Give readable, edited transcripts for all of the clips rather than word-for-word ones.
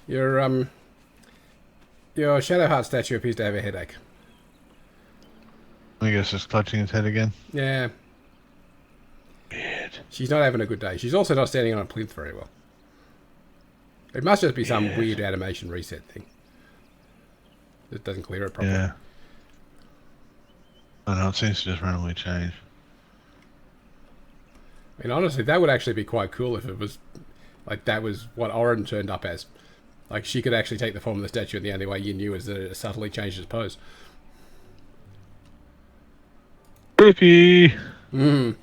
Your your Shadowheart statue appears to have a headache. I guess it's clutching his head again. Yeah. Weird. She's not having a good day. She's also not standing on a plinth very well. It must just be some weird animation reset thing. It doesn't clear it properly. Yeah. I know, it seems to just randomly change. I mean, honestly, that would actually be quite cool if it was... Like, that was what Orin turned up as. Like, she could actually take the form of the statue, and the only way you knew is that it subtly changed its pose. Creepy! Mm.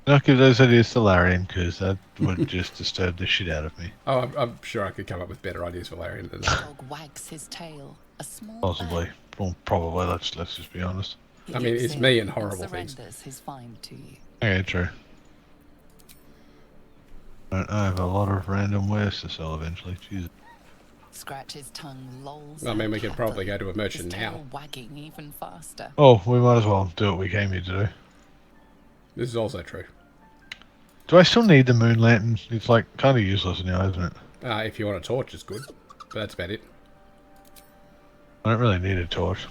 Not give those ideas to Larian, because that would just disturb the shit out of me. Oh, I'm sure I could come up with better ideas for Larian than that. Dog wags his tail. A small Possibly. Well, probably, let's just be honest. I mean, it's me and horrible things. Surrenders his find to you. Okay, true. I have a lot of random wares to sell eventually. Jesus. Scratch his tongue, lolls. I mean, we could probably go to a merchant his now. tail wagging even faster. Oh, we might as well do what we came here to do. This is also true. Do I still need the moon lantern? It's like kind of useless now, isn't it? If you want a torch, it's good. But that's about it. I don't really need a torch.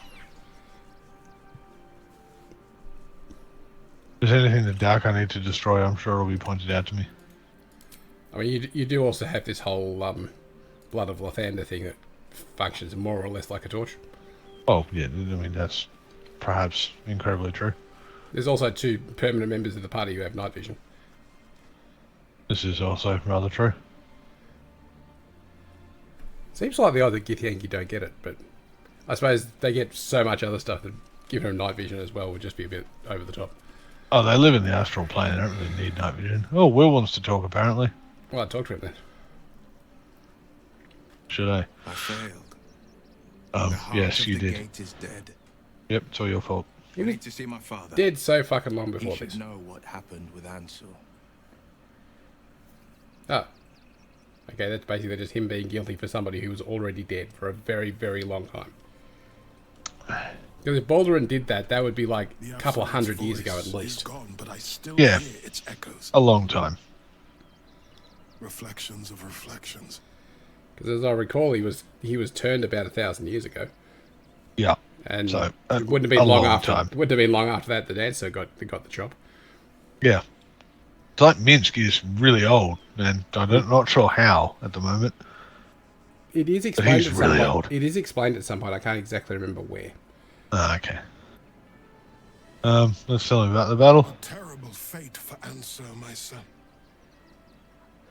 If there's anything in the dark I need to destroy, I'm sure it'll be pointed out to me. I mean, you do also have this whole Blood of Lathander thing that functions more or less like a torch. Oh, yeah, I mean, that's perhaps incredibly true. There's also 2 permanent members of the party who have night vision. This is also rather true. Seems like the odds that Githyanki don't get it, but I suppose they get so much other stuff that giving them night vision as well would just be a bit over the top. Oh, they live in the astral plane. They don't really need night vision. Oh, Will wants to talk, apparently. Well, I'd talk to him then. Should I? I failed. Yes, you the did. Gate is dead. Yep, it's all your fault. You need to see my father. Dead so fucking long He before should this. know what happened with Ansel. Oh. Okay, that's basically just him being guilty for somebody who was already dead for a very, very long time. Because if Baldur did that, that would be like a couple of 100 years ago at least. Gone, but I still Yeah. hear its echoes. A long time. Reflections of reflections. Because as I recall, he was turned about 1,000 years ago, Yeah. and So, it wouldn't have been long long after. time. Wouldn't have been long after that the dancer got the job. Yeah. It's like Minsk is really old, and I'm not sure how at the moment. It is explained he's at really some point. old. It is explained at some point. I can't exactly remember where. Ah, okay. Let's tell him about the battle. A terrible fate for Answer, my son.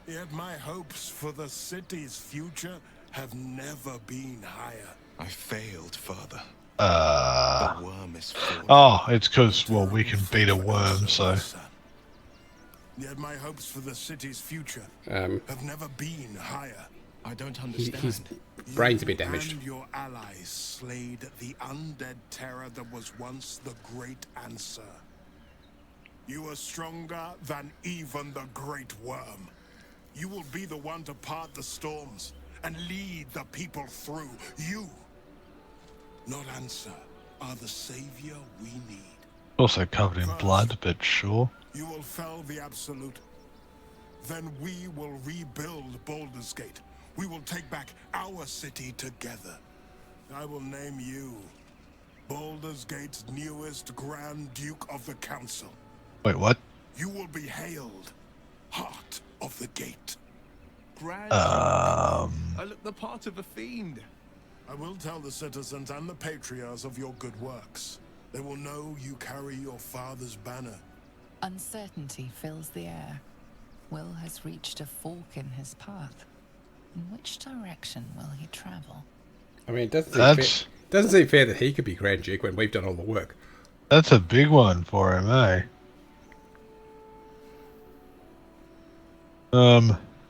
Yet my hopes for the city's future have never been higher. I failed, father. Uh. The worm is falling. Oh, it's because, well, we can beat a worm, so. Yet my hopes for the city's future Um, have never been higher. I don't his understand. brain's a bit You damaged. and your allies slayed the undead terror that was once the Great Answer. You are stronger than even the Great Worm. You will be the one to part the storms and lead the people through. You, not Answer, are the savior we need. Also covered in blood, but sure. You will fell the Absolute. Then we will rebuild Baldur's Gate. We will take back our city together. I will name you Baldur's Gate's newest Grand Duke of the Council. Wait, what? You will be hailed Heart of the Gate. Grand Um. I look the part of a fiend. I will tell the citizens and the patriarchs of your good works. They will know you carry your father's banner. Uncertainty fills the air. Will has reached a fork in his path. In which direction will he travel? I mean, it doesn't That's seem fair that he could be Grand Duke when we've done all the work. that's a big one for him, eh?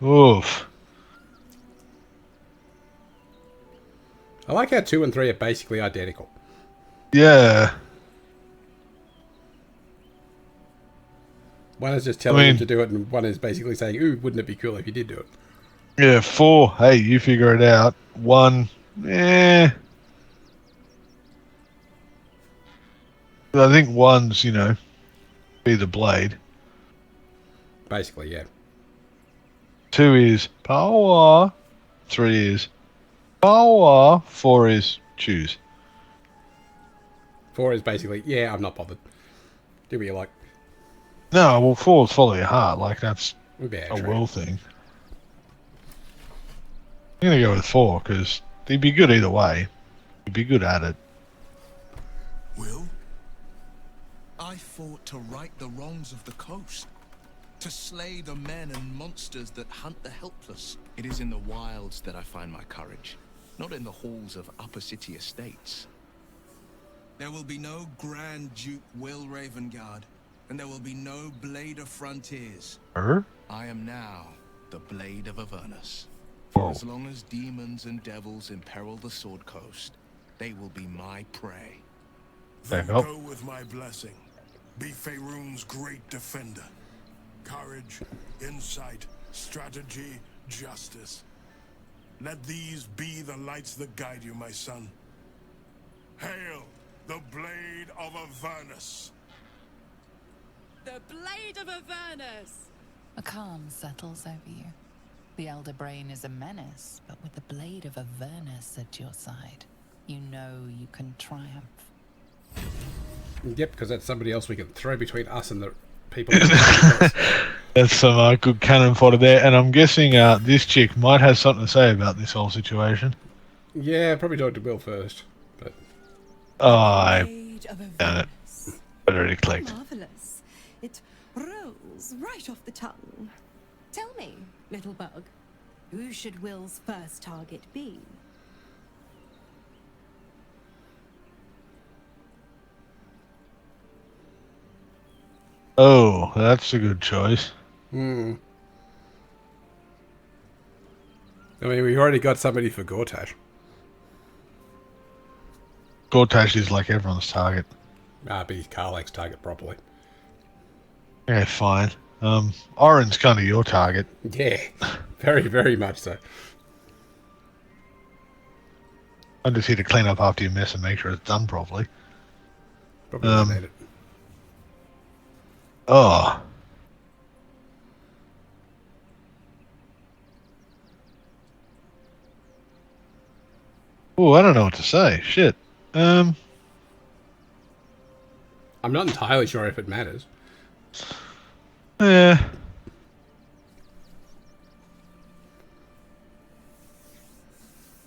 Oof. I like how 2 and 3 are basically identical. Yeah. One is just telling him mean- to do it, and one is basically saying, "Ooh, wouldn't it be cool if you did do it?" Yeah, 4, hey, you figure it out. 1, I think 1's, be the blade. Basically, yeah. 2 is power. 3 is power, 4 is choose. 4 is basically, yeah, I'm not bothered. Do what you like. No, well, 4 is follow your heart. Like, that's Yeah, a true. will thing. I'm going to go with 4 because he'd be good either way. He'd be good at it. Will? I fought to right the wrongs of the coast. To slay the men and monsters that hunt the helpless. It is in the wilds that I find my courage, not in the halls of upper city estates. There will be no Grand Duke Will Ravengard, and there will be no Blade of Frontiers. I am now the Blade of Avernus. For as long as demons and devils imperil the Sword Coast, they will be my prey. Then There you go. go with my blessing. Be Faerun's great defender. Courage, insight, strategy, justice. Let these be the lights that guide you, my son. Hail, the Blade of Avernus! The Blade of Avernus! A calm settles over you. The Elder Brain is a menace, but with the Blade of Avernus at your side, you know you can triumph. Yep, because that's somebody else we can throw between us and the people. That's some good cannon fodder there, and I'm guessing this chick might have something to say about this whole situation. Yeah, probably talk to Will first. But Oh, I Blade of done it. Avernus. Already clicked. Marvelous. It rolls right off the tongue. Tell me, little bug, who should Will's first target be? Oh, that's a good choice. I mean, we already got somebody for Gortash. Gortash is like everyone's target. But he's Karlak's target properly. Yeah, fine. Oren's kind of your target. Yeah, very, very much so. I'm just here to clean up after your mess and make sure it's done properly. Probably don't need it. Oh. Oh, I don't know what to say. Shit. I'm not entirely sure if it matters. Yeah.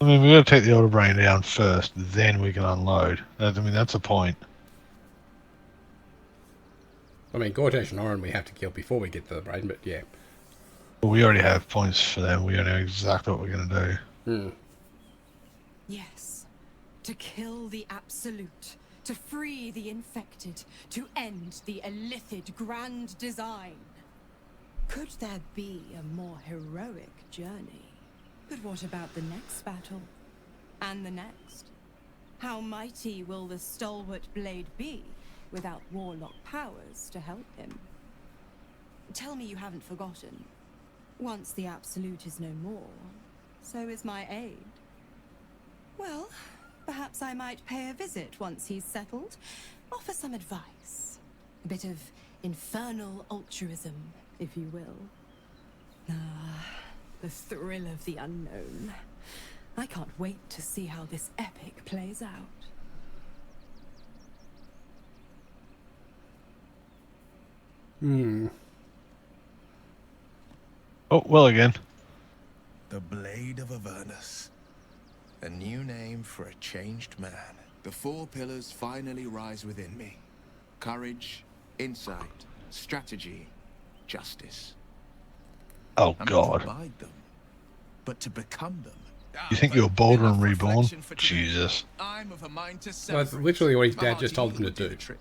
I mean, we got to take the Elder Brain down first, then we can unload. I mean, that's the point. I mean, Gortash and Oren we have to kill before we get to the brain, but yeah. But we already have points for them. We know exactly what we're going to do. Yes. To kill the Absolute. To free the infected. To end the illithid grand design. Could there be a more heroic journey? But what about the next battle? And the next? How mighty will the stalwart blade be without warlock powers to help him? Tell me you haven't forgotten. Once the Absolute is no more, so is my aid. Well, perhaps I might pay a visit once he's settled. Offer some advice. A bit of infernal altruism, if you will. Ah, the thrill of the unknown. I can't wait to see how this epic plays out. Oh, well again. The Blade of Avernus. A new name for a changed man. The 4 pillars finally rise within me. Courage, insight, strategy, justice. Oh, I'm not God. to abide them, but to become them. You think But you're Baldur and enough reborn? reflection for today. Jesus. I'm of a mind to Well, that's celebrate. literally what his My dad heart just told him to would do. the trick.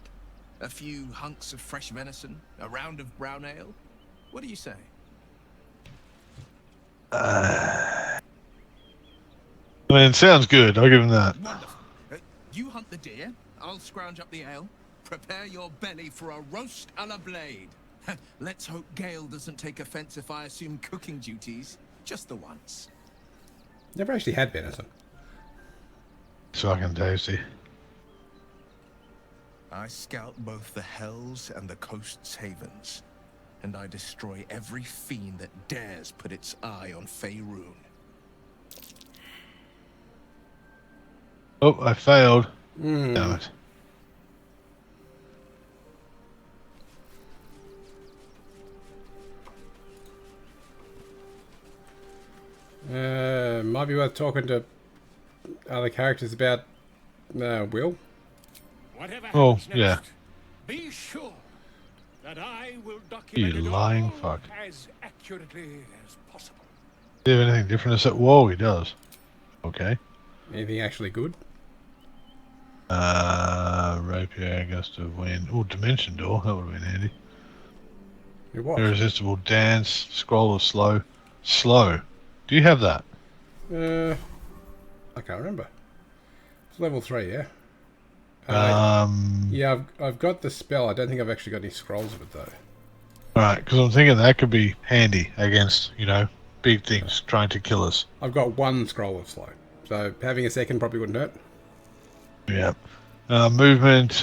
A few hunks of fresh venison, a round of brown ale. What do you say? I mean, it sounds good. I'll give him that. Wonderful. You hunt the deer, I'll scrounge up the ale. Prepare your belly for a roast a la blade. Let's hope Gale doesn't take offense if I assume cooking duties. Just the once. Never actually had venison. It's fucking tasty. I scout both the hells and the coast's havens, and I destroy every fiend that dares put its eye on Faerun. Oh, I failed. Damn it. Might be worth talking to other characters about Will. Whatever Oh, happens yeah. next, be sure that I will You document it lying all fuck. as accurately as possible. Do you have anything different to say? Whoa, he does. Okay. Anything actually good? Rapier, gust of wind. Oh, dimension door. That would have been handy. It was. Irresistible dance. Scroll of slow. Slow. Do you have that? I can't remember. It's level 3, yeah. Um. Yeah, I've got the spell. I don't think I've actually got any scrolls of it though. Alright, because I'm thinking that could be handy against, you know, big things trying to kill us. I've got one scroll of slow, so having a second probably wouldn't hurt. Yeah. Movement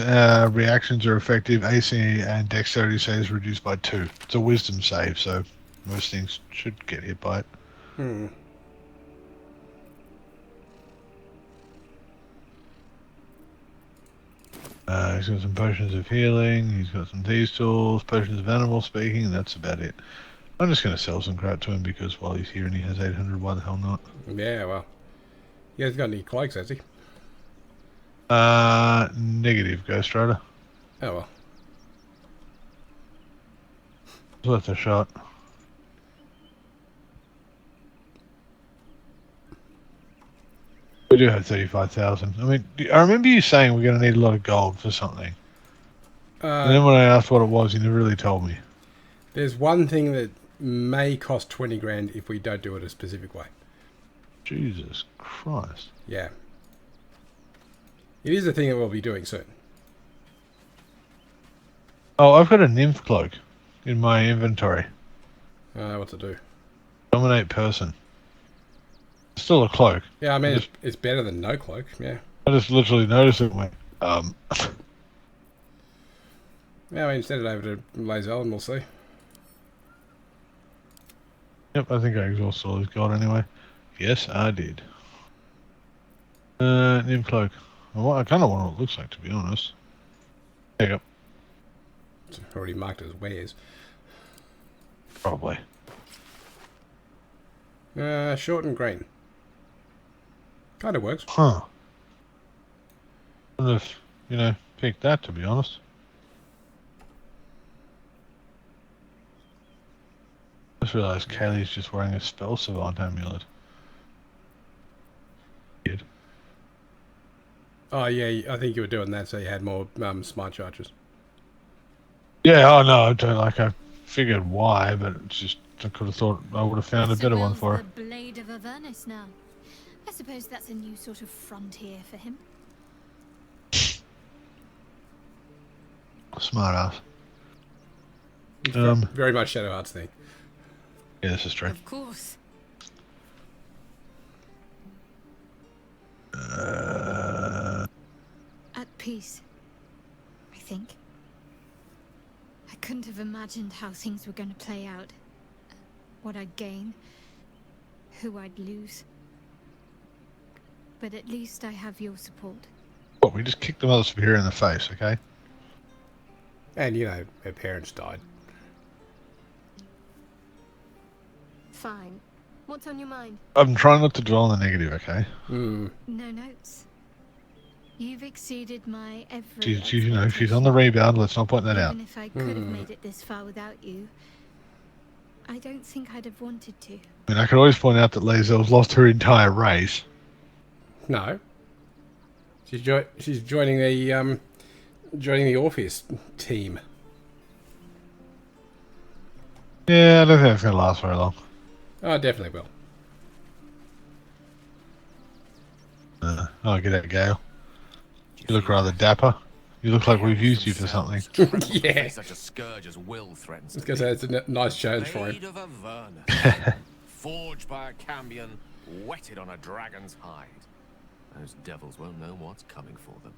reactions are effective. AC and dexterity saves reduced by 2. It's a wisdom save, so most things should get hit by it. He's got some potions of healing. He's got some thieves tools, potions of animal speaking. And that's about it. I'm just going to sell some crap to him because while he's here and he has 800, why the hell not? Yeah, well, he hasn't got any cloaks, has he? Negative, Ghost Rider. Oh well. It's worth a shot. We do have 35,000. I mean, I remember you saying we're going to need a lot of gold for something. And then when I asked what it was, you never really told me. There's one thing that may cost 20 grand if we don't do it a specific way. Jesus Christ. Yeah. It is a thing that we'll be doing soon. Oh, I've got a nymph cloak in my inventory. What to do? Dominate person. It's still a cloak. Yeah, I mean, it's better than no cloak, yeah. I just literally noticed it and went, Yeah, I mean, send it over to Lazel and we'll see. Yep, I think I exhausted all his gold anyway. Yes, I did. Nymph cloak. Well, I kind of want what it looks like, to be honest. There you go. It's already marked as wares. Probably. Short and green. Kind of works. Huh. I wouldn't have, you know, picked that, to be honest. I just realised Kaylee's just wearing a spell savant amulet. Weird. Oh, yeah, I think you were doing that so you had more smart charges. Yeah, oh no, I don't like. I figured why, but it's just I could have thought I would have found a better one for her. The Blade of Avernus now. I suppose that's a new sort of frontier for him. Smart ass. Very much Shadow Hearts thing. Yeah, this is true. Of course. At peace, I think. I couldn't have imagined how things were going to play out. What I'd gain, who I'd lose. But at least I have your support. What, we just kicked the mother superior in the face, okay? And, you know, her parents died. Fine. What's on your mind? I'm trying not to dwell on the negative, okay? Hmm. No notes. You've exceeded my every She's you know, she's on the rebound, let's not point that out. Even if I could have made it this far without you, I don't think I'd have wanted to. I mean, I could always point out that Lazel's lost her entire race. No. She's joining the Orpheus team. Yeah, I don't think it's going to last very long. Oh, definitely will. Oh, get out, Gale. You look rather dapper. You look like we've used you for something. Yeah. Such a scourge as Will threatens. I was going to say, it's a nice change for him. Blade of Avernus, forged by a cambion, whetted on a dragon's hide. Those devils won't know what's coming for them.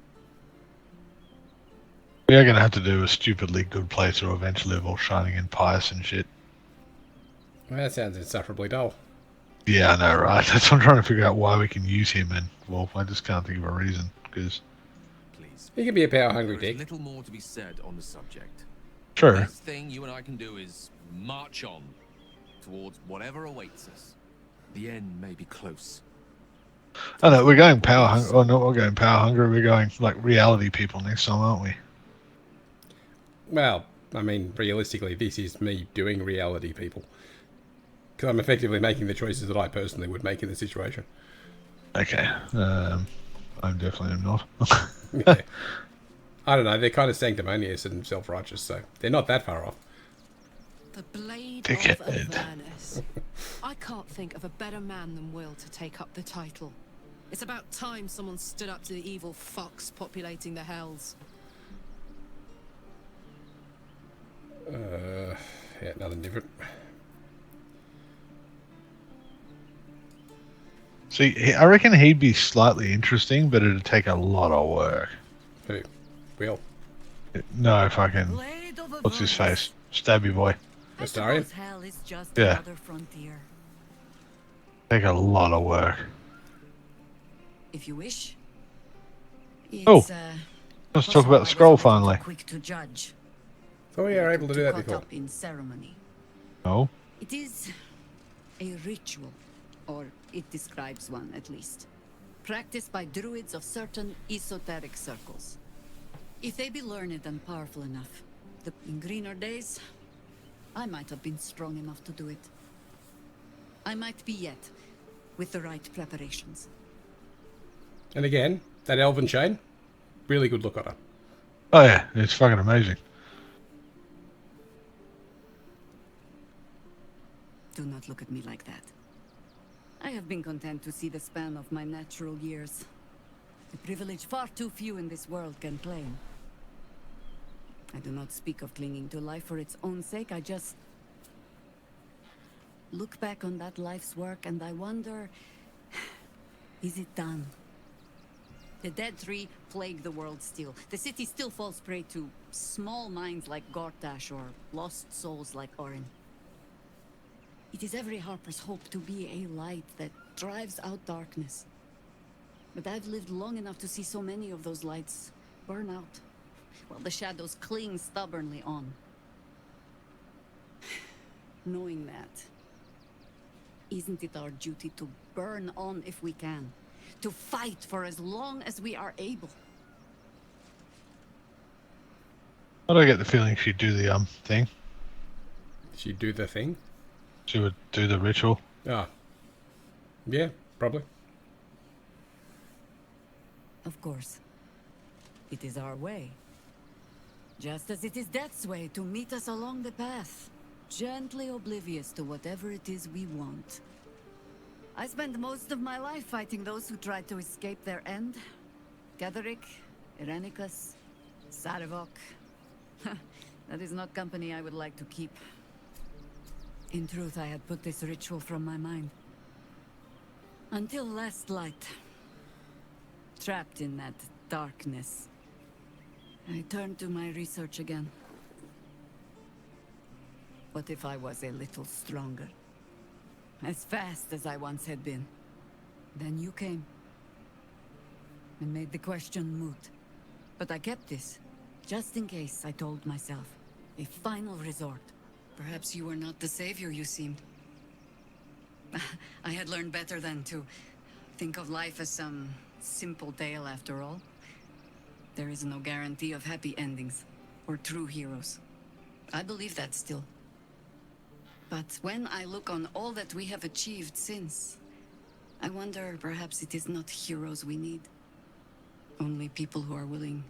We are going to have to do a stupidly good playthrough eventually of all shining and pious and shit. Well, that sounds insufferably dull. Yeah, I know, right? That's what I'm trying to figure out why we can use him, and well, I just can't think of a reason because. Please. He can be a power-hungry There is dick. little more to be said on the subject. True. Best thing you and I can do is march on towards whatever awaits us. The end may be close. Oh no, we're going power hungry. Oh no, we're going power hungry. We're going like reality people next time, aren't we? Well, I mean, realistically, this is me doing reality, people. Because I'm effectively making the choices that I personally would make in the situation. Okay. I definitely am not. Yeah. I don't know, they're kind of sanctimonious and self-righteous, so they're not that far off. The blade Dickhead. of Avernus. I can't think of a better man than Will to take up the title. It's about time someone stood up to the evil fucks populating the hells. Yeah, nothing different. See, I reckon he'd be slightly interesting, but it'd take a lot of work. Who? Will? No, fucking. Blade of What's his Avernus. face? Stabby boy. I Astarion? suppose hell is just Yeah. another frontier. Take a lot of work. If you wish. It's, Oh, let's talk possible about I the scroll was a little finally. Quick to judge. So we are able to do that Caught before. up in ceremony. No. It is a ritual, or it describes one at least, practiced by druids of certain esoteric circles. If they be learned and powerful enough, in greener days, I might have been strong enough to do it. I might be yet, with the right preparations. And again, that elven chain, really good look on her. Oh yeah, it's fucking amazing. Do not look at me like that. I have been content to see the span of my natural years. A privilege far too few in this world can claim. I do not speak of clinging to life for its own sake, I just look back on that life's work and I wonder, is it done? The dead tree plague the world still. The city still falls prey to small minds like Gortash or lost souls like Orin. It is every harper's hope to be a light that drives out darkness. But I've lived long enough to see so many of those lights burn out, while the shadows cling stubbornly on. Knowing that, isn't it our duty to burn on if we can? To fight for as long as we are able? I don't get the feeling she'd do the thing. She'd do the thing. She would do the ritual. Ah. Yeah, probably. Of course. It is our way. Just as it is Death's way to meet us along the path, gently oblivious to whatever it is we want. I spent most of my life fighting those who tried to escape their end. Gaderick, Irenicus, Sarevok. That is not company I would like to keep. In truth, I had put this ritual from my mind. Until last light. Trapped in that darkness. I turned to my research again. What if I was a little stronger? As fast as I once had been. Then you came. And made the question moot. But I kept this. Just in case, I told myself. A final resort. Perhaps you were not the savior you seemed. I had learned better than to think of life as some simple tale after all. There is no guarantee of happy endings, or true heroes. I believe that still. But when I look on all that we have achieved since, I wonder perhaps it is not heroes we need. Only people who are willing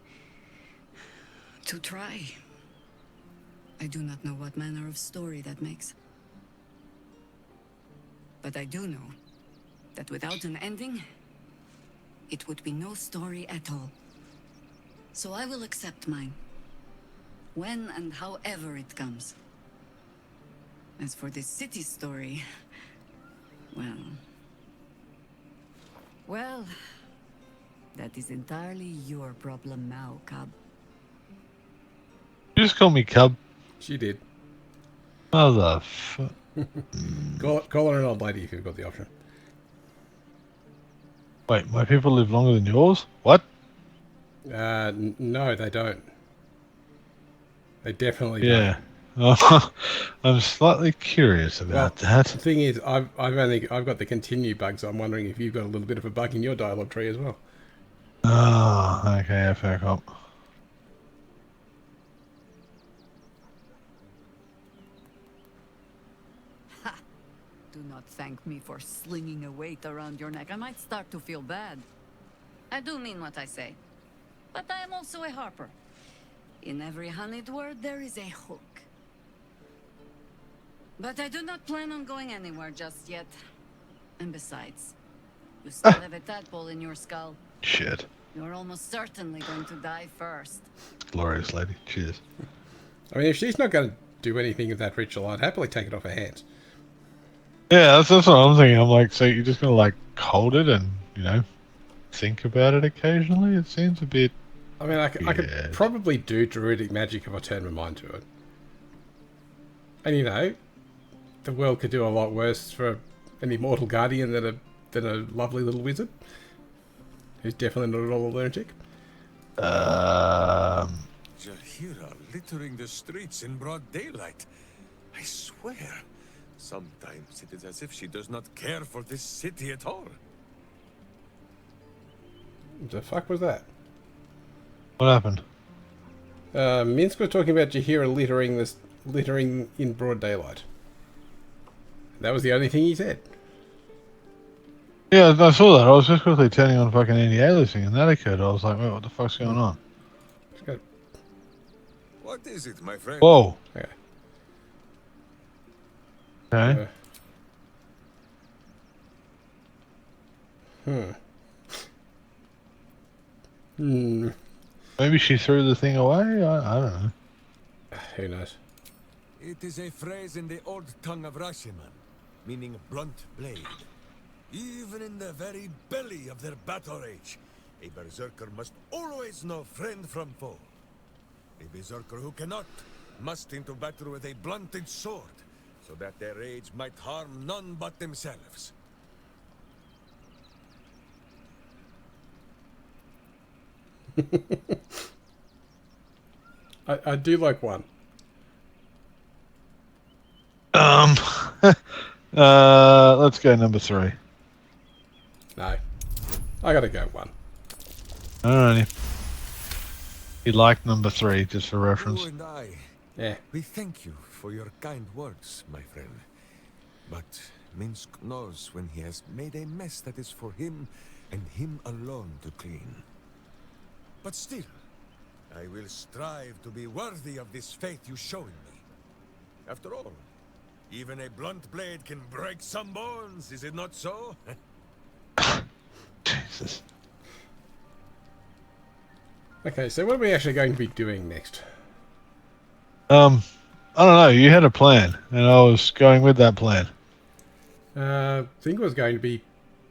to try. I do not know what manner of story that makes. But I do know that without an ending, it would be no story at all. So I will accept mine. When and however it comes. As for this city story, well, that is entirely your problem now, Cub. You just call me Cub. She did. Motherfucker. Call her an old lady if you've got the option. Wait, my people live longer than yours? What? No, they don't. They definitely Yeah. I'm slightly curious about that. The thing is, I've got the continue bug, so I'm wondering if you've got a little bit of a bug in your dialogue tree as well. Oh, okay, fair cop. Ha! Do not thank me for slinging a weight around your neck. I might start to feel bad. I do mean what I say. But I am also a harper. In every honeyed word, there is a hook. But I do not plan on going anywhere just yet. And besides, you still have a tadpole in your skull. Shit. You're almost certainly going to die first. Glorious lady. Cheers. I mean, if she's not going to do anything with that ritual, I'd happily take it off her hands. Yeah, that's what I'm thinking. I'm like, so you're just going to, like, hold it and, you know, think about it occasionally? It seems a bit... I mean, I could probably do druidic magic if I turn my mind to it. And, you know, the world could do a lot worse for an immortal guardian than a lovely little wizard. Who's definitely not at all a lunatic. Jahira littering the streets in broad daylight. I swear, sometimes it is as if she does not care for this city at all. The fuck was that? What happened? Minsk was talking about Jahira littering in broad daylight. That was the only thing he said. Yeah, I saw that. I was just quickly turning on fucking anti-aliasing and that occurred. I was like, wait, what the fuck's going on? What is it, my friend? Whoa. Okay. Okay. Maybe she threw the thing away? I don't know. Who knows? It is a phrase in the old tongue of Rashiman, meaning blunt blade. Even in the very belly of their battle rage, a berserker must always know friend from foe. A berserker who cannot must into battle with a blunted sword, so that their rage might harm none but themselves. I do like one. Let's go number 3. No. I gotta go 1. Alrighty. You like number 3, just for reference. You and I, we thank you for your kind words, my friend. But Minsk knows when he has made a mess that is for him and him alone to clean. But still, I will strive to be worthy of this faith you show in me. After all, even a blunt blade can break some bones, is it not so? Jesus. Okay, so what are we actually going to be doing next? I don't know. You had a plan, and I was going with that plan. I think it was going to be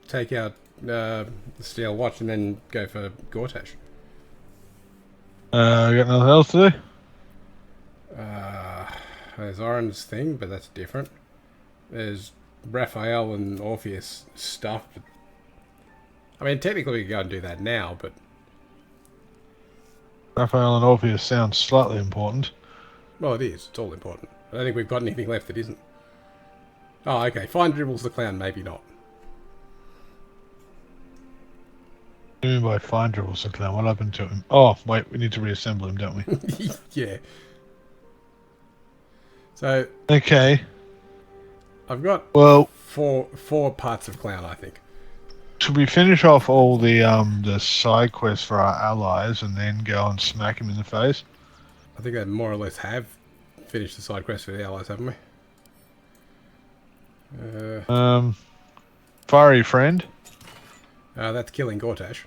take out the Steel Watch and then go for Gortash. Got nothing else to do? There's Oren's thing, but that's different. There's Raphael and Orpheus stuff. But, I mean, technically we could go and do that now, but... Raphael and Orpheus sounds slightly important. Well, it is. It's all important. I don't think we've got anything left that isn't. Oh, okay. Find Dribbles the Clown, maybe not. What do you mean by find Dribbles the Clown? What happened to him? Oh, wait, we need to reassemble him, don't we? Yeah. So... Okay. I've got four parts of Clown, I think. Should we finish off all the side quests for our allies and then go and smack him in the face? I think I more or less have finished the side quest for the allies, haven't we? Fiery Friend. That's killing Gortash.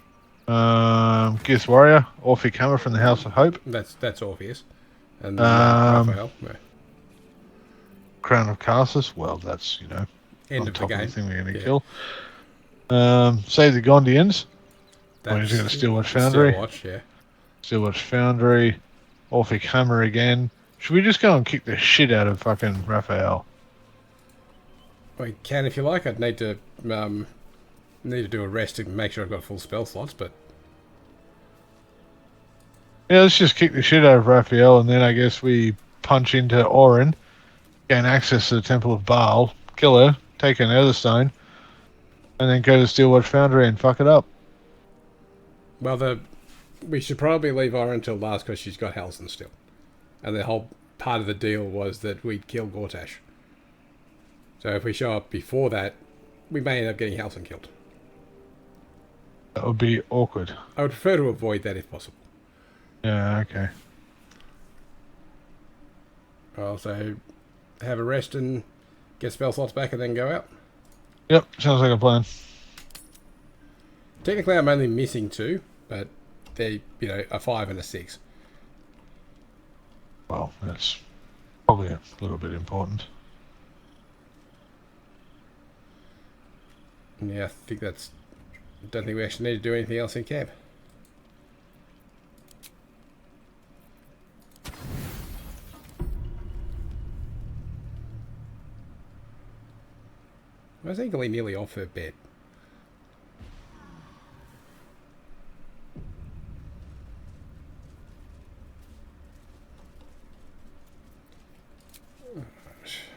Gears Warrior. Orphic Hammer from the House of Hope. That's Orpheus. And Raphael. No. Crown of Cassus. Well, that's, you know, End of the game. The thing we're going to kill. Save the Gondians. We're going to Steelwatch Foundry. Steelwatch, yeah. Steelwatch Foundry. Orphic Hammer again. Should we just go and kick the shit out of fucking Raphael? I can if you like. I'd need to do a rest to make sure I've got full spell slots, but Yeah, let's just kick the shit out of Raphael, and then I guess we punch into Orin, gain access to the Temple of Baal, kill her, take her nether stone, and then go to Steelwatch Foundry and fuck it up. well, we should probably leave Orin until last because she's got Halsin still, and the whole part of the deal was that we'd kill Gortash. So if we show up before that, we may end up getting Halsin killed. That would be awkward. I would prefer to avoid that if possible. Yeah, okay. I'll also have a rest and get spell slots back and then go out. Yep, sounds like a plan. Technically, I'm only missing 2, but they're, a 5 and a 6. Well, that's probably a little bit important. Yeah, I think that's... Don't think we actually need to do anything else in camp. I was thinking nearly off her bed.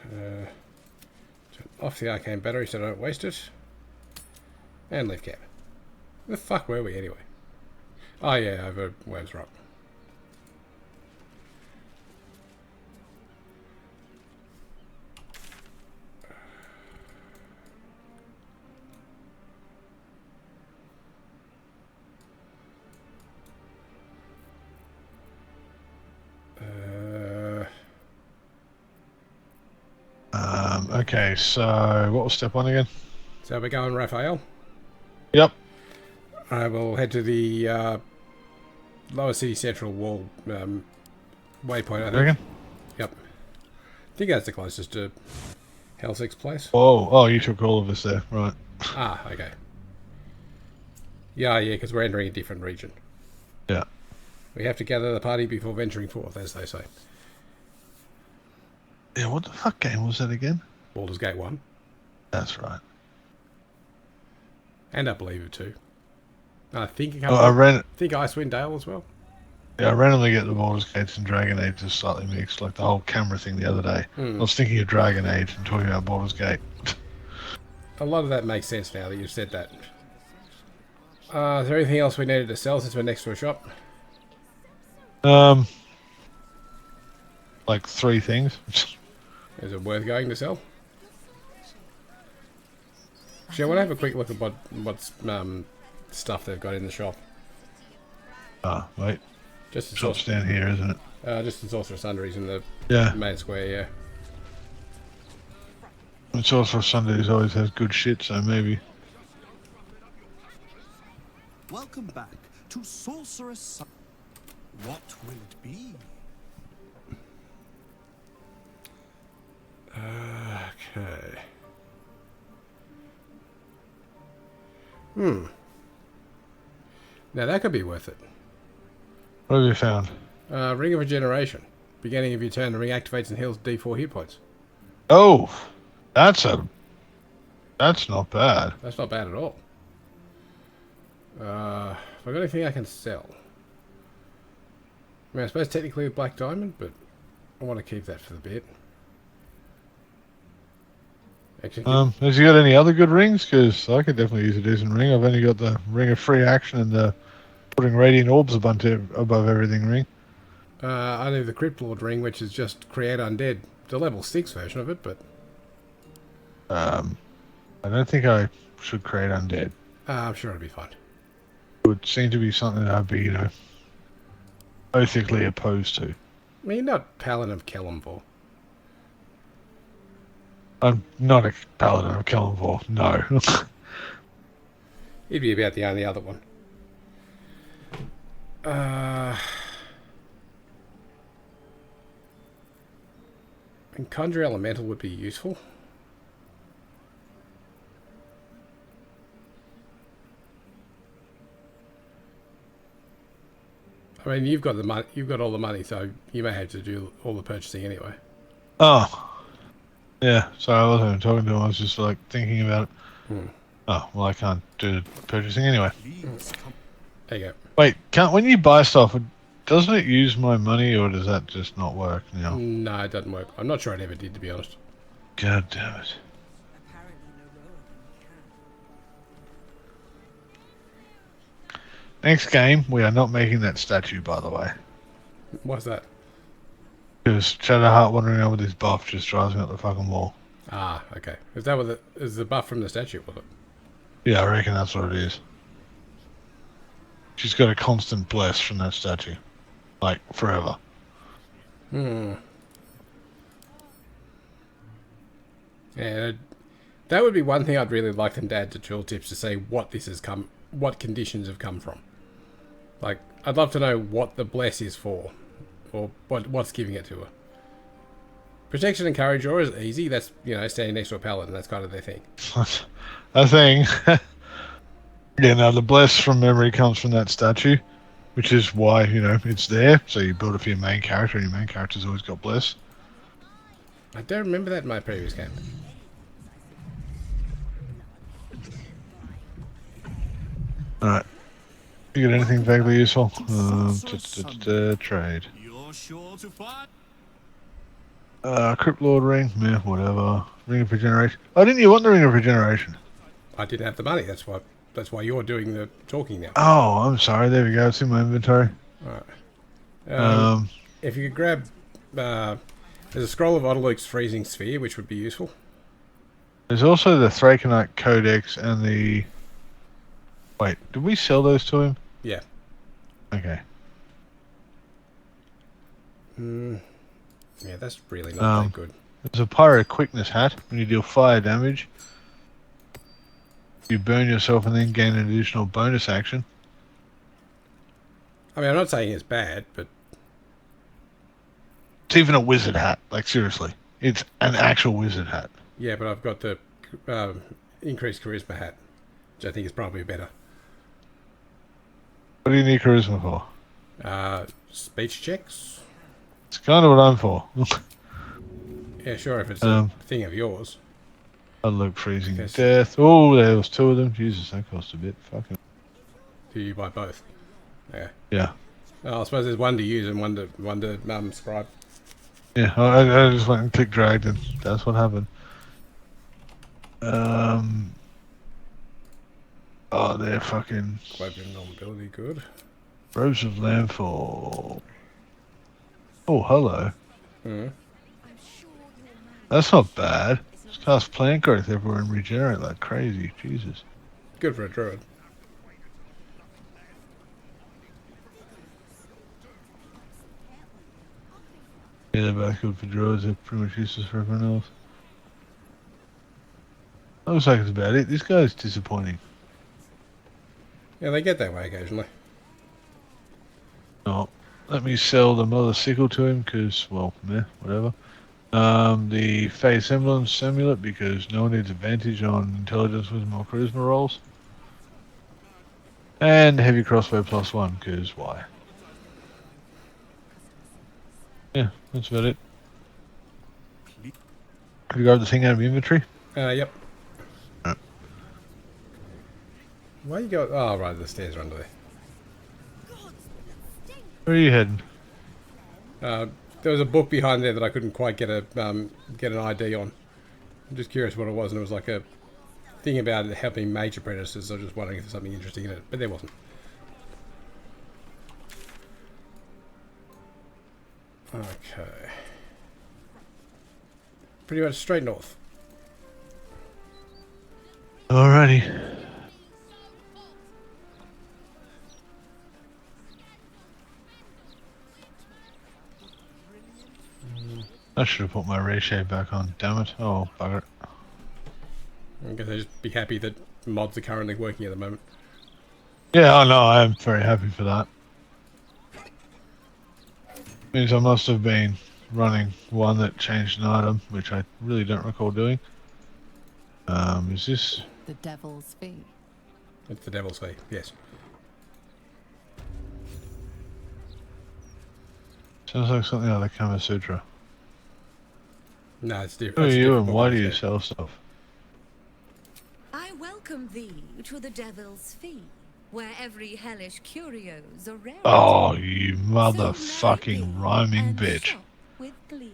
Turn off the arcane battery so I don't waste it. And leave camp. Where the fuck were we anyway? Oh yeah, over Worms Rock. Okay, so what was step 1 again? So we're going Raphael. Yep. I will head to the lower city central wall waypoint, I think. Reckon? Yep. I think that's the closest to Helsing's place. Oh, you took all of us there, right. Ah, okay. Yeah, because we're entering a different region. Yeah. We have to gather the party before venturing forth, as they say. Yeah, what the fuck game was that again? Baldur's Gate 1. That's right. And I believe it too. I think I think Icewind Dale as well. Yeah, I randomly get the Baldur's Gates and Dragon Age just slightly mixed, like the whole camera thing the other day. I was thinking of Dragon Age and talking about Baldur's Gate. A lot of that makes sense now that you've said that. Is there anything else we needed to sell since we're next to a shop? Like 3 things. Is it worth going to sell? Actually, I want to have a quick look at what's stuff they've got in the shop. Wait. Just Shop's down here, isn't it? Just in Sorcerer Sundries in the main square, yeah. And Sorcerer Sundays always has good shit, so maybe. Welcome back to Sorcerer's Sun. What will it be? Okay. Now that could be worth it. What have you found? Ring of Regeneration. Beginning of your turn, the ring activates and heals D4 hit points. Oh, that's not bad. That's not bad at all. Have I got anything I can sell? I mean, I suppose technically a black diamond, but I want to keep that for the bit. Actually, Has he got any other good rings? Because I could definitely use a decent ring. I've only got the ring of free action and the putting radiant orbs above everything ring. I do the Crypt Lord ring, which is just create undead. The level 6 version of it, but I don't think I should create undead. I'm sure it'll be fine. It would seem to be something that I'd be, ethically opposed to. I mean, not Paladin of Kellamvor. I'm not a Paladin of Kellamvor, no. He'd be about the only other one. And Conjure Elemental would be useful. I mean, you've got the money. You've got all the money, so you may have to do all the purchasing anyway. Oh. Yeah, sorry, I wasn't even talking to him. I was just like thinking about it. Hmm. Oh, well, I can't do the purchasing anyway. Please come. There you go. Wait, can't when you buy stuff, doesn't it use my money, or does that just not work now? No, it doesn't work. I'm not sure it ever did, to be honest. God damn it! Next game, we are not making that statue, by the way. Why's that? Because Shadowheart wandering around with his buff just drives me up the fucking wall. Ah, okay. Is that what is the buff from the statue, was it? Yeah, I reckon that's what it is. She's got a constant bless from that statue. Like, forever. Hmm. Yeah, that would be one thing I'd really like them to add to tooltips, to say what conditions have come from. Like, I'd love to know what the bless is for, or what's giving it to her. Protection and courage is easy. That's, standing next to a paladin. That's kind of their thing. I think. Yeah, now the bless from memory comes from that statue, which is why, it's there. So you build it for your main character, and your main character's always got bless. I don't remember that in my previous game. Alright. You got anything vaguely useful? Trade. You're sure to find. Crypt Lord ring, meh, whatever. Ring of Regeneration. Oh, didn't you want the Ring of Regeneration? I didn't have the money. That's why you're doing the talking now. Oh, I'm sorry. There we go. It's in my inventory. Alright. If you could grab... there's a scroll of Nautiloid's freezing sphere, which would be useful. There's also the Thrakenite Codex and the... Wait, did we sell those to him? Yeah. Okay. Yeah, that's really not that good. There's a Pyro Quickness hat. When you deal fire damage, you burn yourself and then gain an additional bonus action. I mean, I'm not saying it's bad, but... It's even a wizard hat. Like, seriously. It's an actual wizard hat. Yeah, but I've got the increased charisma hat, which I think is probably better. What do you need charisma for? Speech checks? It's kind of what I'm for. Yeah, sure, if it's a thing of yours. I'll look freezing death. Oh, there was two of them. Jesus, that cost a bit. Fucking. Do you buy both? Yeah. Yeah. Well, I suppose there's one to use and one to scribe. Yeah, I just went and click dragged and that's what happened. Oh, they're fucking... Weapon ability, good. Robes of Landfall. Oh, hello. That's not bad. Just cast plant growth everywhere and regenerate like crazy. Jesus. Good for a druid. Yeah, they're both good for druids. They're pretty much useless for everyone else. Looks like it's about it. This guy's disappointing. Yeah, they get that way occasionally. Oh, let me sell the Mother Sickle to him because, well, meh, whatever. The Fey Semblance Amulet because no one needs advantage on intelligence with more charisma rolls. And Heavy Crossbow +1 because why? Yeah, that's about it. Have you grabbed the thing out of your inventory? Yep. Why you go? Oh, right, the stairs are under there. Where are you heading? There was a book behind there that I couldn't quite get an ID on. I'm just curious what it was, and it was like a thing about it helping mage apprentices. I was just wondering if there's something interesting in it, but there wasn't. Okay. Pretty much straight north. Alrighty. I should have put my reshape back on, damn it. Oh, bugger. I guess I'd just be happy that mods are currently working at the moment. Yeah, I know, I am very happy for that. Means I must have been running one that changed an item, which I really don't recall doing. Is this? The Devil's Fee. It's the Devil's Fee, yes. Sounds like something out of the Kama Sutra. No, it's different. Who are That's a you different and book why do you altogether. sell stuff? I welcome thee to the Devil's Fee, where every hellish curio's a rarity. Oh, you So marry motherfucking thee rhyming and bitch. shop with glee.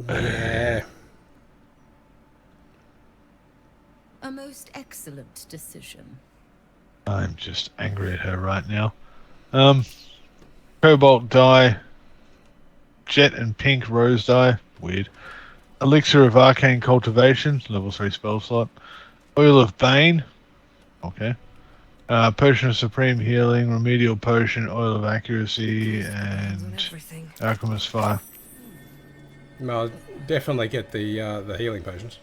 Yeah. A most excellent decision. I'm just angry at her right now. Cobalt dye, jet and pink rose dye, weird. Elixir of arcane cultivation, level 3 spell slot. Oil of bane, okay. Potion of supreme healing, remedial potion, oil of accuracy, and Everything. alchemist fire. Well, definitely get the healing potions.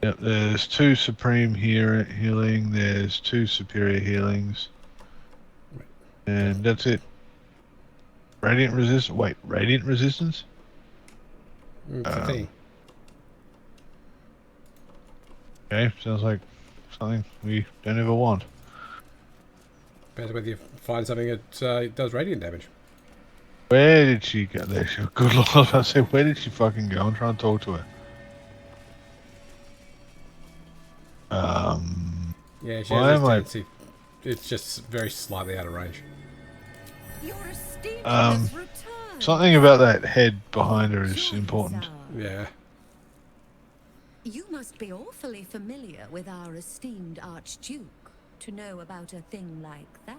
Yep, there's 2 supreme healing, there's 2 superior healings, and that's it. Radiant resistance. Wait, radiant resistance? It's a thing. Okay, sounds like something we don't ever want. Depends whether you find something that does radiant damage. Where did she go? There she go. Good lord, I was about to say, where did she fucking go? I'm trying to talk to her. Yeah, she Why has am this I- tendency. It's just very slightly out of range. Your esteemed Um, return. Something about that head behind her is important. Yeah. You must be awfully familiar with our esteemed Archduke to know about a thing like that.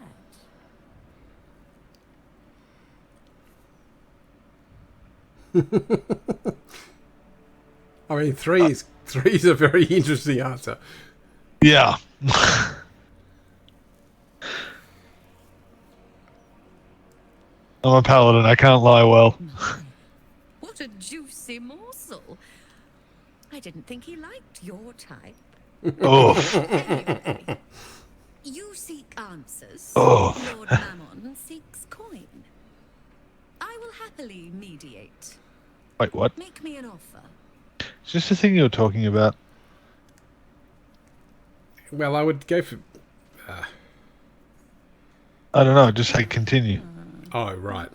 I mean, three's a very interesting answer. Yeah. I'm a paladin, I can't lie well. What a juicy morsel. I didn't think he liked your type. Oh. Anyway, you seek answers. Oh. Lord Mammon seeks coin. I will happily mediate. Wait, what? Make me an offer. Is this the thing you were talking about? Well, I would go for... I don't know, just say continue. Oh, right.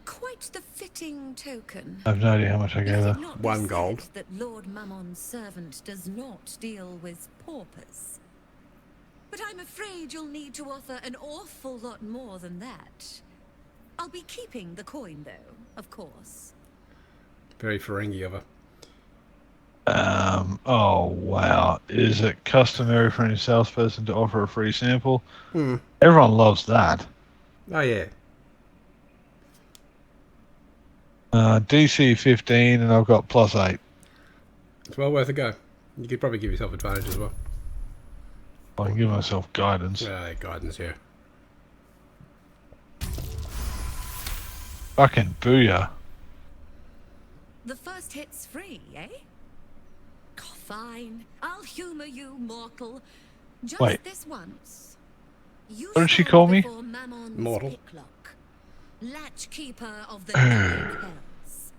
Quite the fitting token. I have no idea how much I gave Let her. it not be 1 said gold. That Lord Mammon's servant does not deal with paupers. But I'm afraid you'll need to offer an awful lot more than that. I'll be keeping the coin, though, of course. Very Ferengi of her. Oh wow. Is it customary for any salesperson to offer a free sample? Everyone loves that. Oh, yeah. DC 15 and I've got +8. It's well worth a go. You could probably give yourself advantage as well. I can give myself guidance. Guidance, yeah. Fucking booyah. The first hit's free, eh? Oh, fine. I'll humor you, mortal. Just Wait. this once. You What did she stand call me? before Mammon's Mortal. picklock, latchkeeper of the nine hells.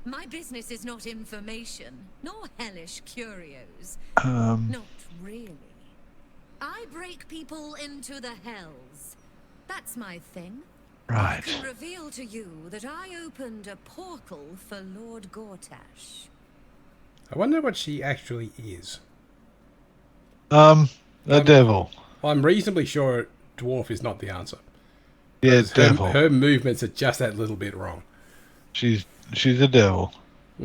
My business is not information, nor hellish curios. Not really. I break people into the hells. That's my thing. I Right. can reveal to you that I opened a portal for Lord Gortash. I wonder what she actually is. The devil. I'm reasonably sure dwarf is not the answer. Yeah, Her, devil. her movements are just that little bit wrong. She's a devil. I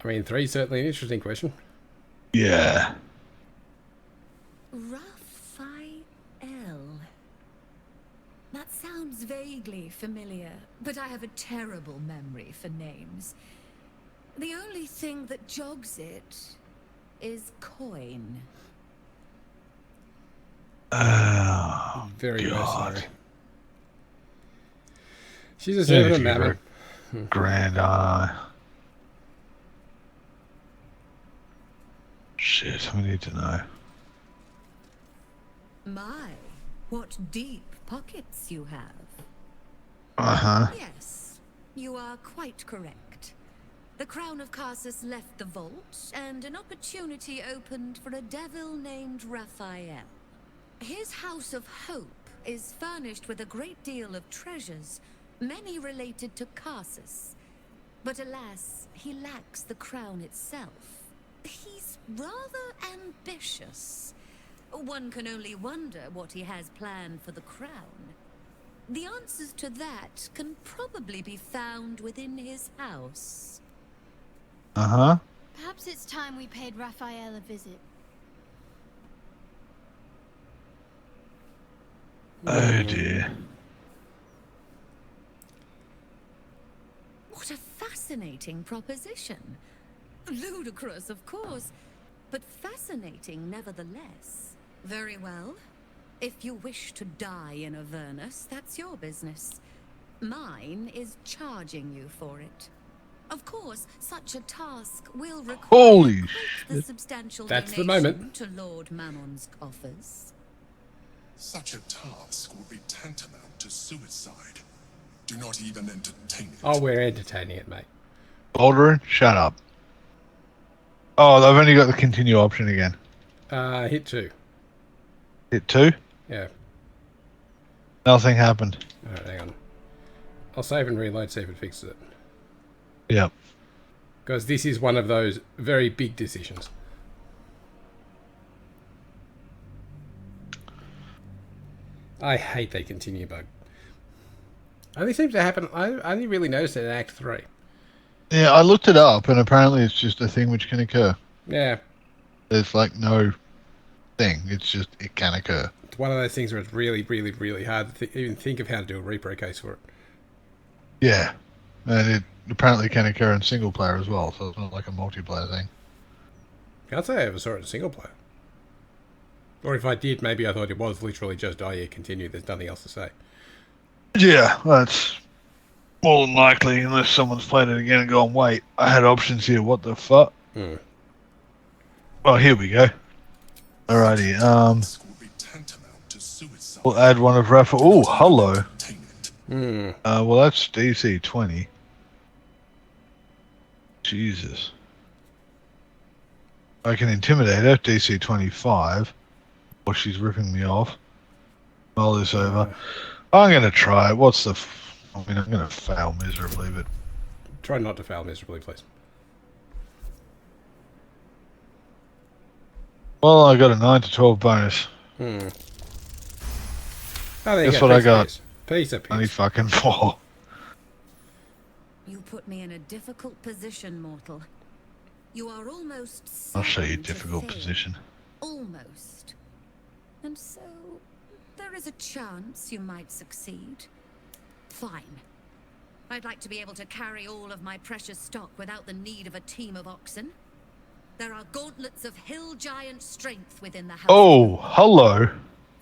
mean, 3 is certainly an interesting question. Yeah. Raphael. That sounds vaguely familiar, but I have a terrible memory for names. The only thing that jogs it is coin. Oh, Very God. mercenary. She's a Yeah, servant if of you give her Mammon. a grand eye. Shit, we need to know. My, what deep pockets you have. Uh-huh. Yes, you are quite correct. The Crown of Carsus left the vault, and an opportunity opened for a devil named Raphael. His House of Hope is furnished with a great deal of treasures, many related to Carsus. But alas, he lacks the crown itself. He's rather ambitious. One can only wonder what he has planned for the crown. The answers to that can probably be found within his house. Uh-huh. Perhaps it's time we paid Raphael a visit. Oh dear. What a fascinating proposition. Ludicrous, of course, but fascinating nevertheless. Very well. If you wish to die in Avernus, that's your business. Mine is charging you for it. Of course, such a task will require Holy quite the shit. substantial That's the donation moment. to Lord Mammon's coffers. Such a task would be tantamount to suicide. Do not even entertain it. Oh, we're entertaining it, mate. Baldur, shut up. Oh, they've only got the continue option again. Hit 2. Hit 2? Yeah. Nothing happened. Alright, hang on. I'll save and reload, see if it fixes it. Yep. Because this is one of those very big decisions. I hate that continue bug. Only seems to happen, I only really noticed it in Act 3. Yeah, I looked it up, and apparently it's just a thing which can occur. Yeah. There's like no thing. It's just, it can occur. It's one of those things where it's really, really, really hard to even think of how to do a repro case for it. Yeah. And it apparently can occur in single player as well, so it's not like a multiplayer thing. Can't say I ever saw it in single player. Or if I did, maybe I thought it was literally just, oh yeah, continue, there's nothing else to say. Yeah, that's more than likely, unless someone's played it again and gone, wait, I had options here, what the fuck? Oh, here we go. Alrighty, Task would be tantamount to suicide. we'll add one of Rafa. Oh, hello. Entertain it. Well, that's DC 20. Jesus. I can intimidate her, DC 25. Or she's ripping me off. Roll this over. I'm going to try it. What's the... I mean, I'm going to fail miserably, but... Try not to fail miserably, please. Well, I got a 9 to 12 bonus. Oh, there you Guess go. what I Piece of got? piece. Piece of Only piece. fucking 4. You put me in a difficult position, mortal. You are almost I'll show you a certain to difficult fail. position. Almost. And so, there is a chance you might succeed. Fine. I'd like to be able to carry all of my precious stock without the need of a team of oxen. There are gauntlets of hill giant strength within the house. Oh, hello.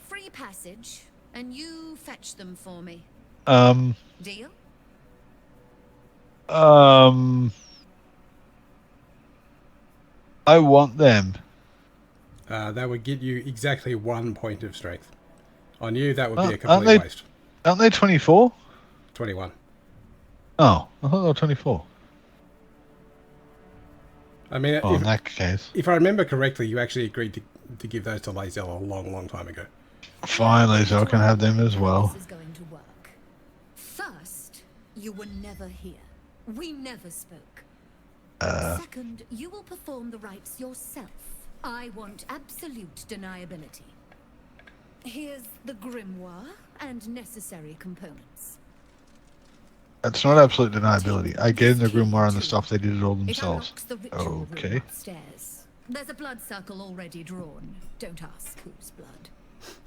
Free passage, and you fetch them for me. Deal? I want them. That would get you exactly 1 point of strength. On you, that would be a Aren't complete they- waste. Aren't they 24? 21. Oh, I thought they were 24. I mean, Oh, in that case. if I remember correctly, you actually agreed to give those to Lazelle a long, long time ago. Finally, so I can have them as well. This is going to work. First, you were never here. We never spoke. Second, you will perform the rites yourself. I want absolute deniability. Here's the grimoire and necessary components. That's not absolute deniability. I gave them the grimoire and the stuff, they did it all It themselves. unlocks the ritual Okay. room upstairs. There's a blood circle already drawn. Don't ask whose blood.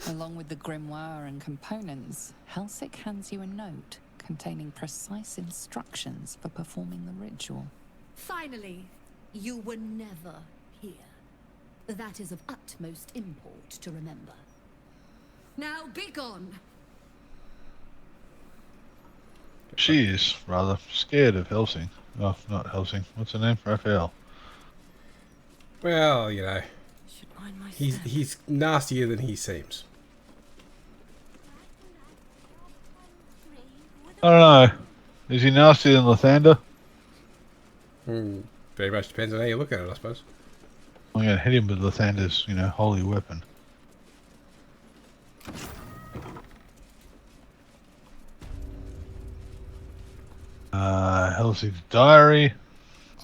Along with the grimoire and components, Helsik hands you a note containing precise instructions for performing the ritual. Finally, you were never here. That is of utmost import to remember. Now be gone. She is rather scared of Helsing. Oh, not Helsing. What's her name? Raphael. Well, you know, Should mind my he's nastier than he seems. I don't know. Is he nastier than Lathander? Very much depends on how you look at it, I suppose. I'm going to hit him with Lathander's, holy weapon. Halsey's diary.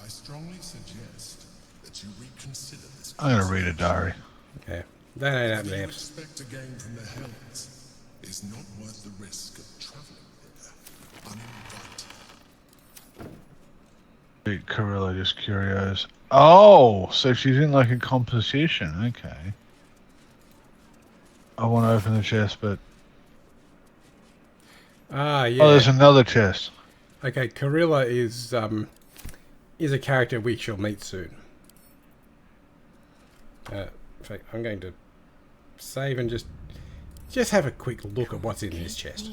I strongly suggest that you reconsider this. I'm gonna read a diary. Okay. That ain't The happening. you expect to gain from the Hells is not worth the risk of traveling here uninvited. Corilla, just curious. Oh, so she's in like a composition. Okay. I want to open the chest, but Ah, yeah. oh, there's another chest. Okay, Corilla is a character we shall meet soon. In fact, I'm going to save and just have a quick look at what's in this chest.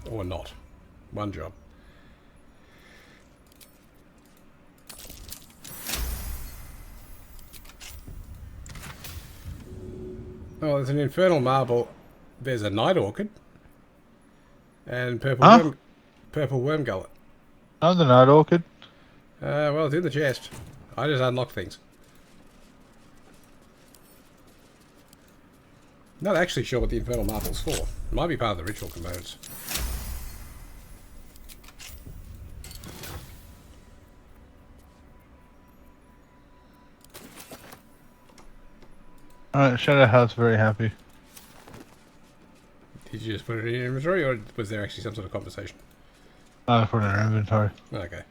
Or not. One job. Oh, there's an infernal marble. There's a night orchid. And purple worm gullet. Oh, the night orchid. Well, it's in the chest. I just unlock things. Not actually sure what the infernal marble's for. It might be part of the ritual components. Alright, Shadowheart's very happy. Did you just put it in your inventory, or was there actually some sort of conversation? I put it in her inventory. Okay.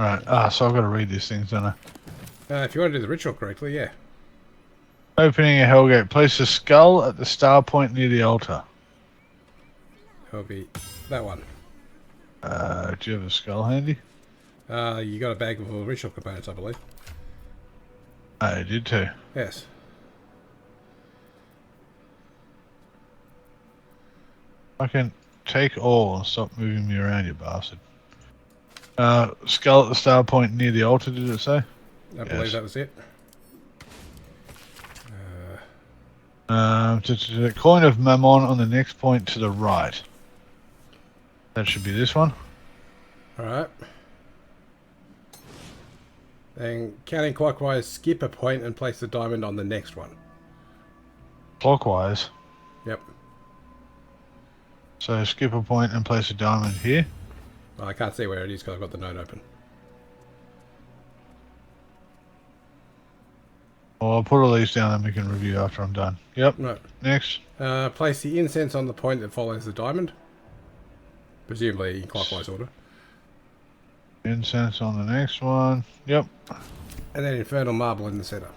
Alright, so I've got to read these things, don't I? If you want to do the ritual correctly, yeah. Opening a Hellgate. Place a skull at the star point near the altar. That'll be that one. Do you have a skull handy? You got a bag of all ritual components, I believe. I did too. Yes. I can take all and stop moving me around, you bastard. Skull at the star point near the altar, did it say? I believe that was it. Coin of Mammon on the next point to the right. That should be this one. Alright. Then, counting clockwise, skip a point and place the diamond on the next one. Clockwise. Yep. So skip a point and place a diamond here. Well, I can't see where it is because I've got the note open. Well, I'll put all these down and we can review after I'm done. Yep. Right. Next. Place the incense on the point that follows the diamond. Presumably in clockwise order. Incense on the next one. Yep. And then infernal marble in the center.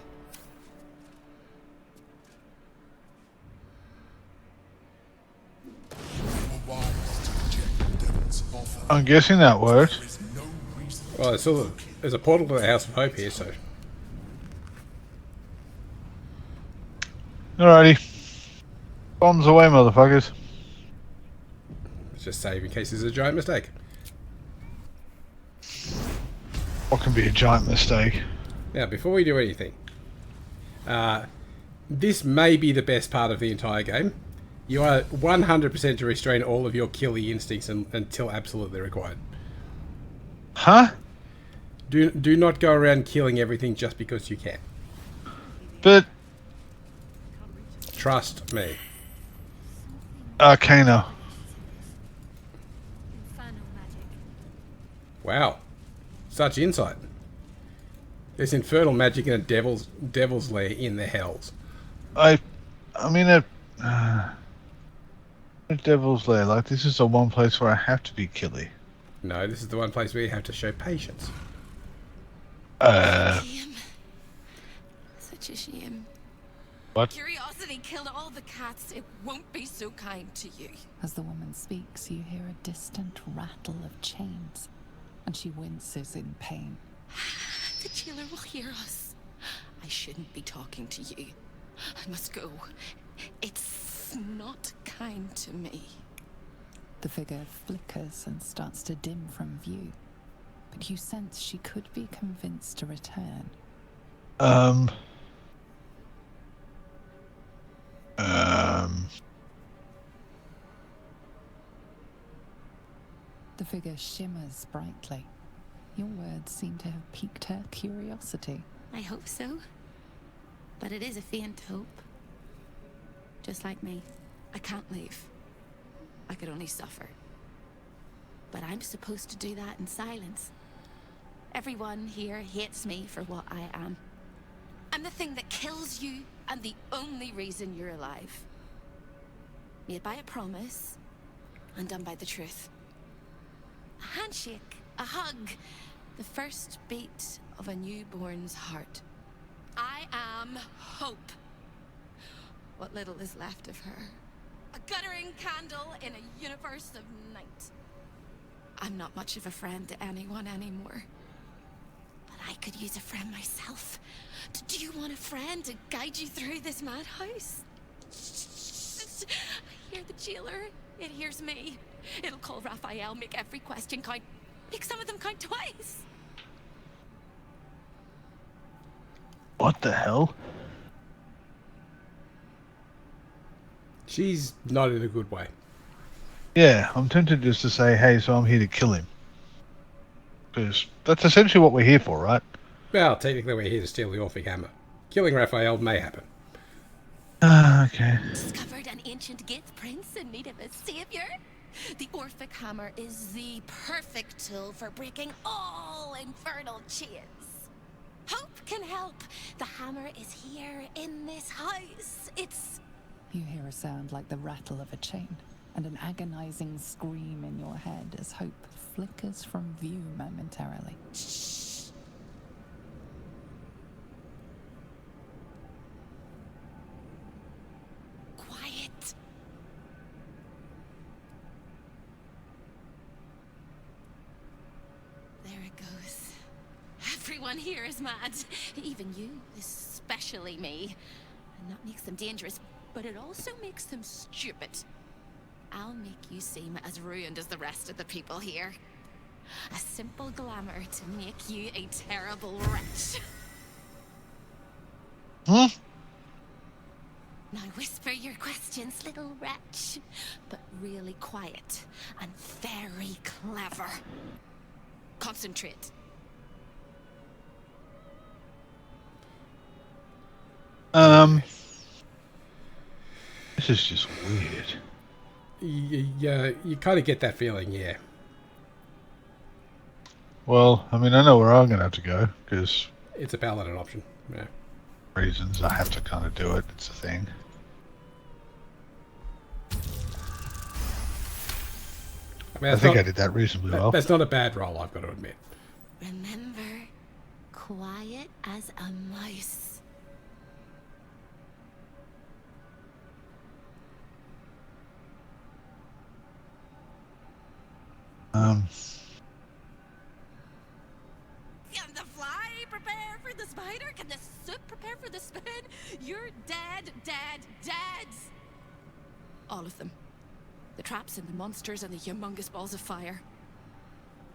I'm guessing that works. Well, there's a portal to the House of Hope here, so... Alrighty. Bombs away, motherfuckers. Let's just save in case there's a giant mistake. What can be a giant mistake? Now, before we do anything, this may be the best part of the entire game. You are 100% to restrain all of your killy instincts until absolutely required. Huh? Do not go around killing everything just because you can. But... Trust me. Arcana. Wow. Such insight. There's infernal magic in a devil's lair in the hells. I mean a devil's lair. Like, this is the one place where I have to be killy. No, this is the one place where you have to show patience. Shame. Such a shame. What? Curiosity killed all the cats. It won't be so kind to you. As the woman speaks, you hear a distant rattle of chains, and she winces in pain. The jailer will hear us. I shouldn't be talking to you. I must go. It's not kind to me. The figure flickers and starts to dim from view, but you sense she could be convinced to return. The figure shimmers brightly. Your words seem to have piqued her curiosity. I hope so. But it is a faint hope. Just like me. I can't leave. I could only suffer. But I'm supposed to do that in silence. Everyone here hates me for what I am. I'm the thing that kills you, and the only reason you're alive. Made by a promise, undone by the truth. A handshake, a hug, the first beat of a newborn's heart. I am hope. What little is left of her. A guttering candle in a universe of night. I'm not much of a friend to anyone anymore. But I could use a friend myself. Do you want a friend to guide you through this madhouse? I hear the jailer. It hears me. It'll call Raphael, make every question count. Make some of them count twice. What the hell? She's not in a good way. Yeah, I'm tempted just to say, hey, so I'm here to kill him. Because that's essentially what we're here for, right? Well, technically we're here to steal the Orphic hammer. Killing Raphael may happen. Okay. Discovered an ancient gift, prince, in need of a savior. The Orphic hammer is the perfect tool for breaking all infernal chains. Hope can help. The hammer is here in this house. It's... You hear a sound like the rattle of a chain, and an agonizing scream in your head as hope flickers from view momentarily. Shh. Quiet. There it goes. Everyone here is mad. Even you, especially me. And that makes them dangerous, but it also makes them stupid. I'll make you seem as ruined as the rest of the people here. A simple glamour to make you a terrible wretch. Huh? Now whisper your questions, little wretch. But really quiet and very clever. Concentrate. This is just weird. You kind of get that feeling, yeah. Well, I mean, I know where I'm going to have to go, because It's a Paladin option. Yeah. reasons I have to kind of do it. It's a thing. I think I did that reasonably well. That's not a bad roll, I've got to admit. Remember, quiet as a mouse. Can the fly prepare for the spider? Can the soup prepare for the spoon? You're dead, dead, dead! All of them. The traps and the monsters and the humongous balls of fire.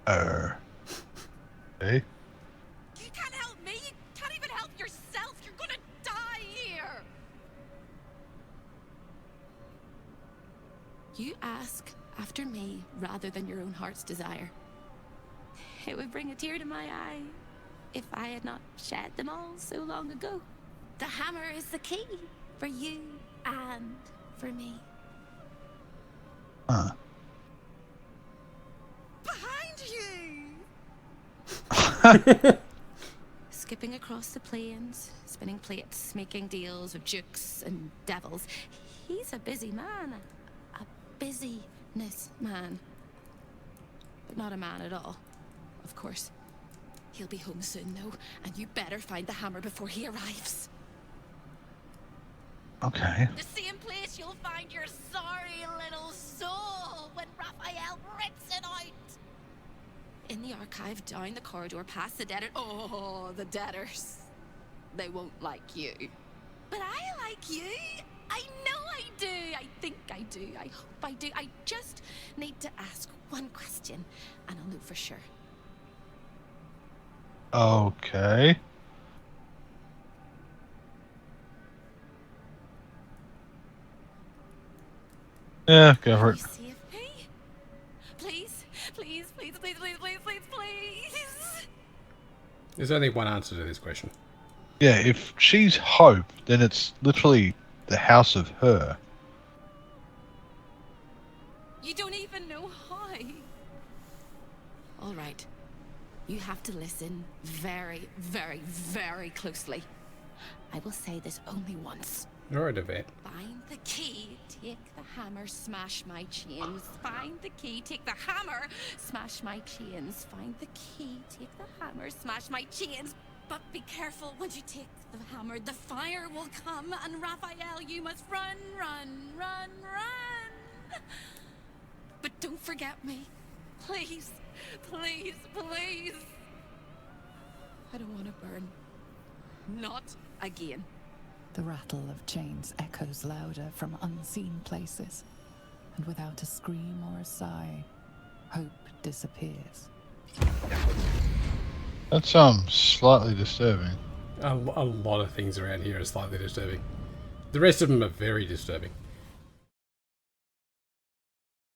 Hey? You can't help me! You can't even help yourself! You're gonna die here! You ask after me rather than your own heart's desire. It would bring a tear to my eye if I had not shed them all so long ago. The hammer is the key for you and for me. Huh. Behind you! Skipping across the plains, spinning plates, making deals with dukes and devils. He's a busy man. A busyness man. But not a man at all, of course. He'll be home soon, though, and you better find the hammer before he arrives. Okay. The same place you'll find your sorry little soul when Raphael rips it out. In the archive, down the corridor, past the debtor. Oh, the debtors. They won't like you. But I like you. I know I do. I think I do. I hope I do. I just need to ask one question, and I'll know for sure. Okay. Yeah, go for it. Save me? Please, please, please, please, please, please, please, please. There's only one answer to this question. Yeah, if she's Hope, then it's literally the house of her. You don't even know how. All right. You have to listen very, very, very closely. I will say this only once. You're a vet. Find the key, take the hammer, smash my chains. Find the key, take the hammer, smash my chains. Find the key, take the hammer, smash my chains. But be careful when you take the hammer, the fire will come, and Raphael, you must run, run, run, run. But don't forget me. Please, please, please. I don't want to burn. Not again. The rattle of chains echoes louder from unseen places, and without a scream or a sigh, Hope disappears. That's slightly disturbing. A lot of things around here are slightly disturbing. The rest of them are very disturbing.